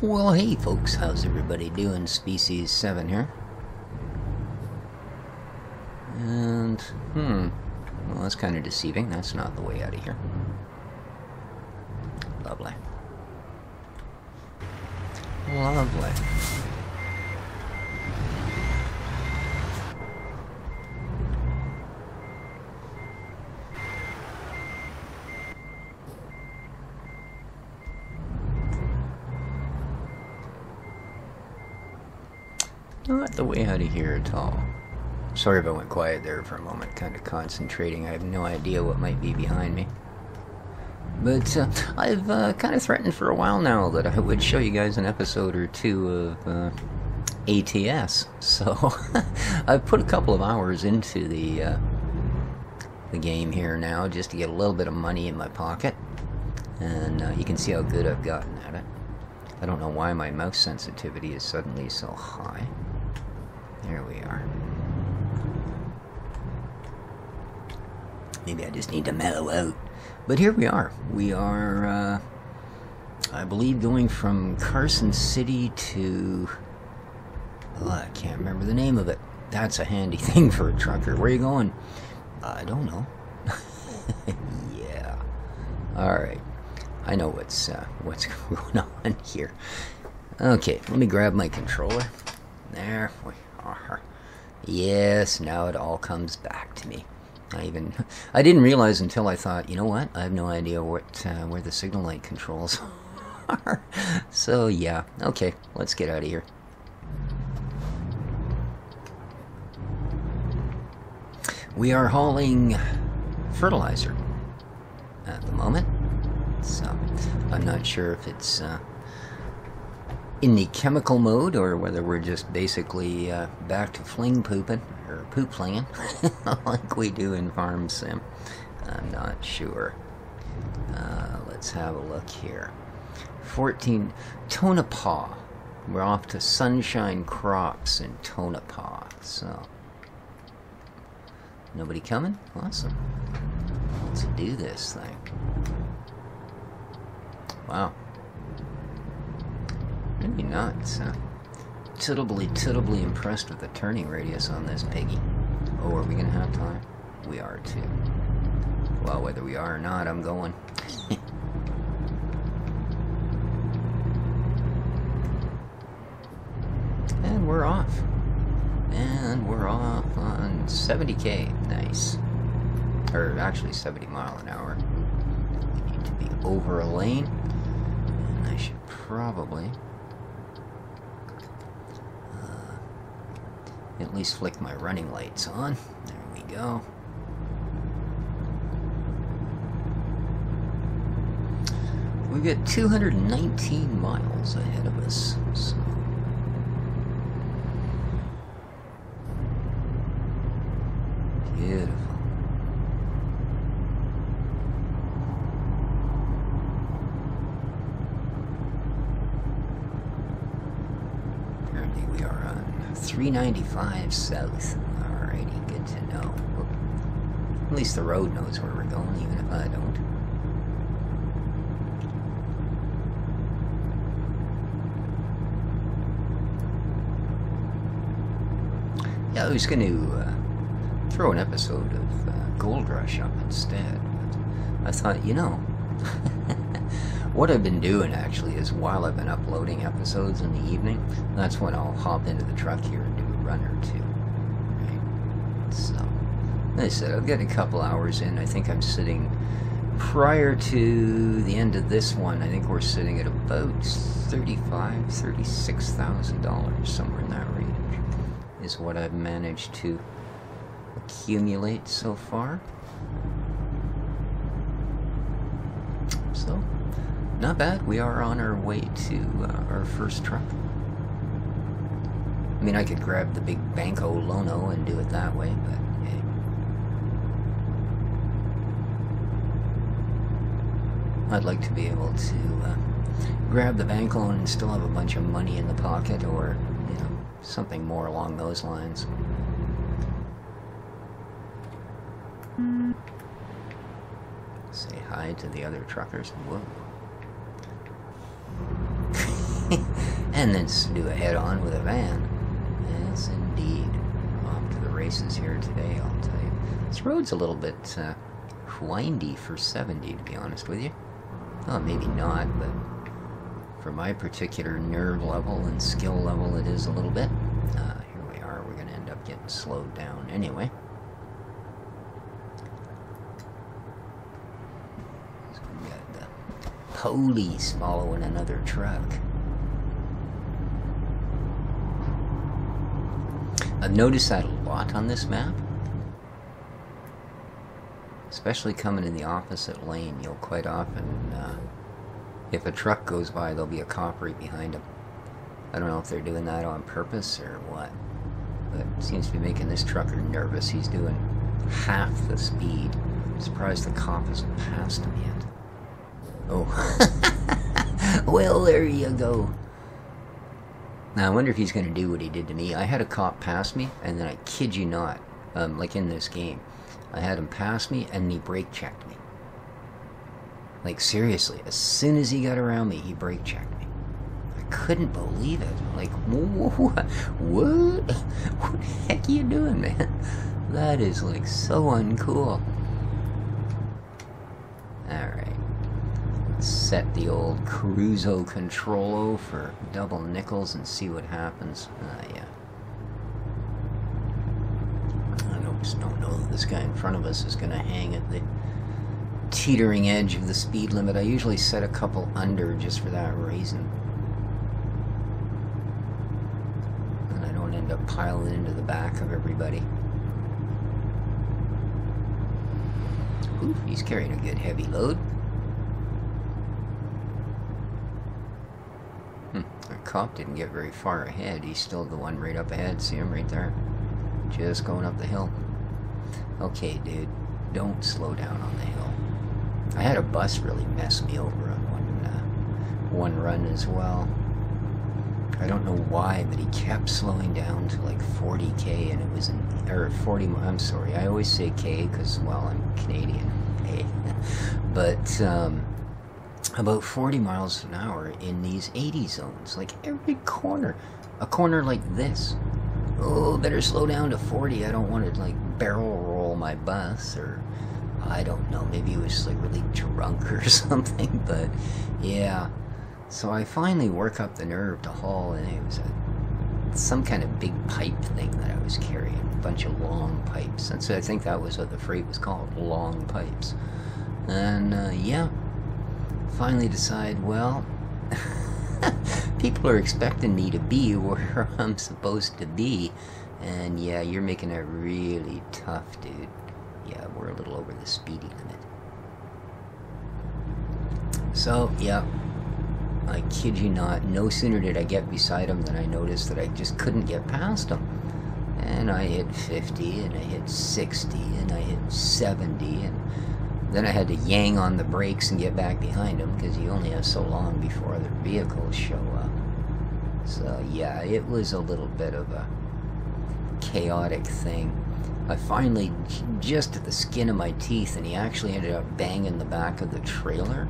Well, hey folks, how's everybody doing? Species 7 here. And, well, that's kind of deceiving. That's not the way out of here. Lovely. Lovely. Not the way out of here at all. Sorry if I went quiet there for a moment, kind of concentrating. I have no idea what might be behind me. But I've kind of threatened for a while now that I would show you guys an episode or two of ATS. So I've put a couple of hours into the game here now just to get a little bit of money in my pocket. And you can see how good I've gotten at it. I don't know why my mouse sensitivity is suddenly so high. There we are. Maybe I just need to mellow out. But here we are. We are, I believe, going from Carson City to... Oh, I can't remember the name of it. That's a handy thing for a trucker. Where are you going? I don't know. Yeah. Alright. I know what's going on here. Okay, let me grab my controller. There we are. Yes, now it all comes back to me. I didn't realize until I thought, you know what? I have no idea where the signal light controls are. So yeah, okay, let's get out of here. We are hauling fertilizer at the moment. So, I'm not sure if it's in the chemical mode or whether we're just basically back to fling pooping, or poop flinging, like we do in Farm Sim. I'm not sure. Let's have a look here. 14, Tonopah. We're off to Sunshine Crops in Tonopah, so... Nobody coming? Awesome. Let's do this thing. Wow. Really nuts, huh? Tittlebly impressed with the turning radius on this piggy. Oh, are we gonna have time? We are too. Well, whether we are or not, I'm going. And we're off. And we're off on 70k. Nice. Or actually 70 mile an hour. We need to be over a lane. And I should probably at least flick my running lights on. There we go. We've got 219 miles ahead of us. So. Beautiful. Apparently we are on 395 south. Alrighty, good to know. At least the road knows where we're going, even if I don't. Yeah, I was going to throw an episode of Gold Rush up instead. But I thought, you know, what I've been doing actually is while I've been uploading episodes in the evening, that's when I'll hop into the truck here and do a run or two. Right? So, like I said, I've got a couple hours in. I think I'm sitting, prior to the end of this one, I think we're sitting at about $35,000, $36,000, somewhere in that range, is what I've managed to accumulate so far. So, not bad. We are on our way to our first truck. I mean, I could grab the big Banco Lono and do it that way, but hey. I'd like to be able to grab the Banco and still have a bunch of money in the pocket, or, you know, something more along those lines. Say hi to the other truckers. Whoa. And then do a head-on with a van. Yes, indeed. Off to the races here today, I'll tell you. This road's a little bit windy for 70, to be honest with you. Well, maybe not, but for my particular nerve level and skill level, it is a little bit. Here we are. We're going to end up getting slowed down anyway. So we got the police following another truck. I've noticed that a lot on this map. Especially coming in the opposite lane, you'll quite often, if a truck goes by, there'll be a cop right behind him. I don't know if they're doing that on purpose or what, but it seems to be making this trucker nervous. He's doing half the speed. I'm surprised the cop hasn't passed him yet. Oh, well, there you go. Now, I wonder if he's going to do what he did to me. I had a cop pass me, and then I kid you not, like in this game, I had him pass me, and he brake checked me. Like, seriously, as soon as he got around me, he brake checked me. I couldn't believe it. Like, what? What the heck are you doing, man? That is, like, so uncool. Alright. Let's set the old Cruzo Controlo for double nickels and see what happens. Yeah. Just don't know that this guy in front of us is going to hang at the teetering edge of the speed limit. I usually set a couple under just for that reason. And I don't end up piling into the back of everybody. Ooh, he's carrying a good heavy load. Our cop didn't get very far ahead. He's still the one right up ahead. See him right there? Just going up the hill. Okay, dude, don't slow down on the hill. I had a bus really mess me over on one run as well. I don't know why, but he kept slowing down to like 40k, and it was or 40. I'm sorry, I always say k because, well, I'm Canadian. Hey, but about 40 miles an hour in these 80 zones, like every corner, a corner like this. Oh, better slow down to 40. I don't want to, like, barrel roll my bus, or, I don't know, maybe he was, like, really drunk or something, but, yeah. So I finally work up the nerve to haul, and it was some kind of big pipe thing that I was carrying, a bunch of long pipes. And so I think that was what the freight was called, long pipes. And, yeah, finally decide, well... people are expecting me to be where I'm supposed to be, and yeah, you're making it really tough, dude. Yeah, we're a little over the speedy limit. So, yeah, I kid you not, no sooner did I get beside him than I noticed that I just couldn't get past him. And I hit 50, and I hit 60, and I hit 70, and then I had to yang on the brakes and get back behind him because you only have so long before other vehicles show up. So yeah, it was a little bit of a chaotic thing. I finally, just at the skin of my teeth, and he actually ended up banging the back of the trailer,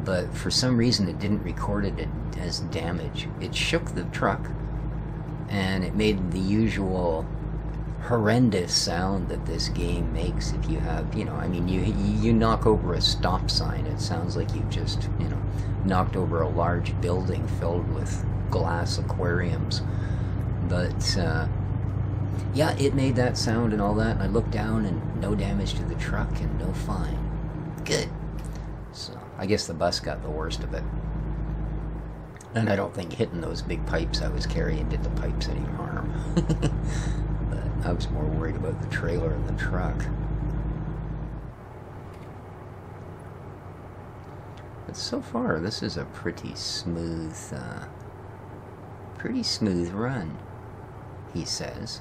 but for some reason it didn't record it as damage. It shook the truck, and it made the usual horrendous sound that this game makes if you have, you know, I mean, you knock over a stop sign, it sounds like you've just, you know, knocked over a large building filled with glass aquariums. But yeah, it made that sound and all that, and I looked down and no damage to the truck and no fine. Good. So I guess the bus got the worst of it. And I don't think hitting those big pipes I was carrying did the pipes any harm. I was more worried about the trailer and the truck. But so far, this is a pretty smooth run, he says.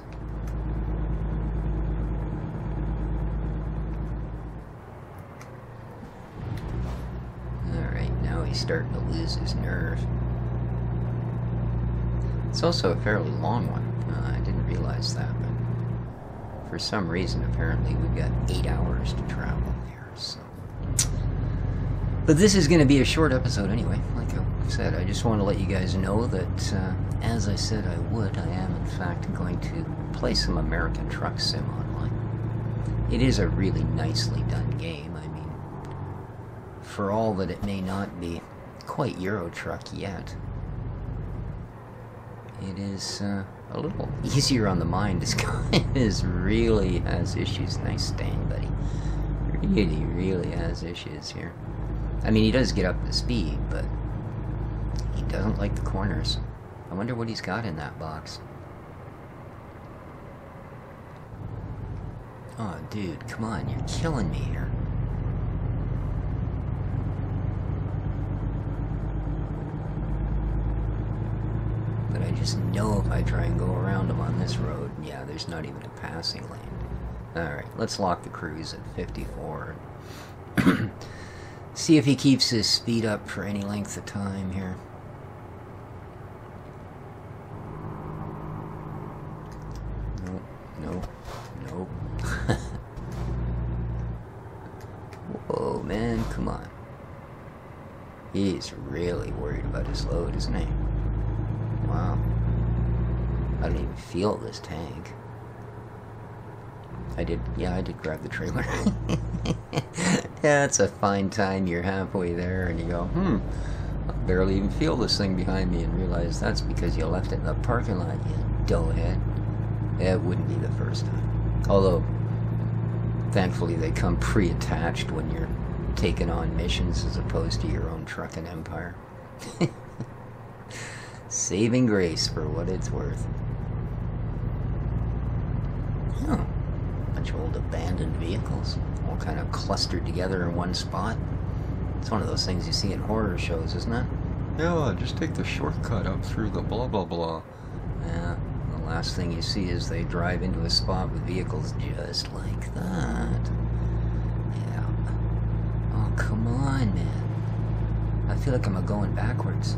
Alright, now he's starting to lose his nerve. It's also a fairly long one. I didn't realize that, but for some reason, apparently, we've got 8 hours to travel here, so. But this is going to be a short episode anyway, like I said, I just want to let you guys know that, as I said I would, I am in fact going to play some American Truck Sim online. It is a really nicely done game. I mean, for all that it may not be quite Euro Truck yet, it is a little easier on the mind. This guy really has issues. Nice staying, buddy. Really has issues here. I mean, he does get up to speed, but he doesn't like the corners. I wonder what he's got in that box. Oh, dude, come on, you're killing me here. But I just know if I try and go around him on this road, yeah, there's not even a passing lane. Alright, let's lock the cruise at 54. See if he keeps his speed up for any length of time here. Nope. Whoa, man, come on. He's really worried about his load, isn't he? Wow. I don't even feel this tank. I did grab the trailer. Yeah, it's a fine time. You're halfway there and you go, I barely even feel this thing behind me, and realize that's because you left it in the parking lot, you doughhead. It wouldn't be the first time. Although, thankfully they come pre-attached when you're taking on missions as opposed to your own trucking empire. Saving grace for what it's worth. Oh. Bunch of old abandoned vehicles, all kind of clustered together in one spot. It's one of those things you see in horror shows, isn't it? Yeah, just take the shortcut up through the blah blah blah. Yeah, the last thing you see is they drive into a spot with vehicles just like that. Yeah. Oh, come on, man. I feel like I'm going backwards.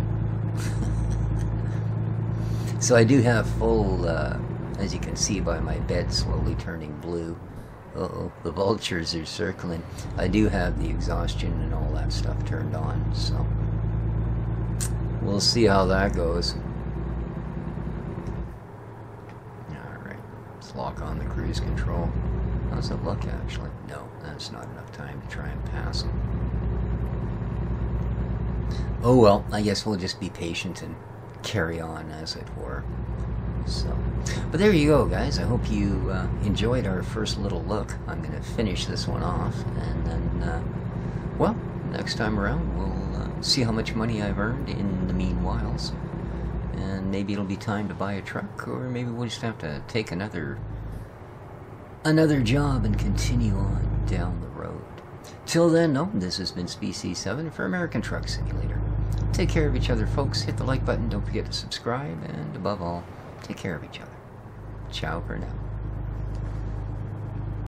So I do have full, as you can see by my bed slowly turning blue. Uh-oh, the vultures are circling. I do have the exhaustion and all that stuff turned on, so we'll see how that goes. Alright, let's lock on the cruise control. How's it look, actually? No, that's not enough time to try and pass them. Oh well, I guess we'll just be patient and carry on, as it were. So, but there you go, guys. I hope you enjoyed our first little look. I'm going to finish this one off, and then, well, next time around we'll see how much money I've earned in the meanwhile, and maybe it'll be time to buy a truck, or maybe we'll just have to take another job and continue on down the road. Till then, no, this has been Species 7 for American Truck Simulator. Take care of each other, folks. Hit the like button. Don't forget to subscribe. And above all, take care of each other. Ciao for now.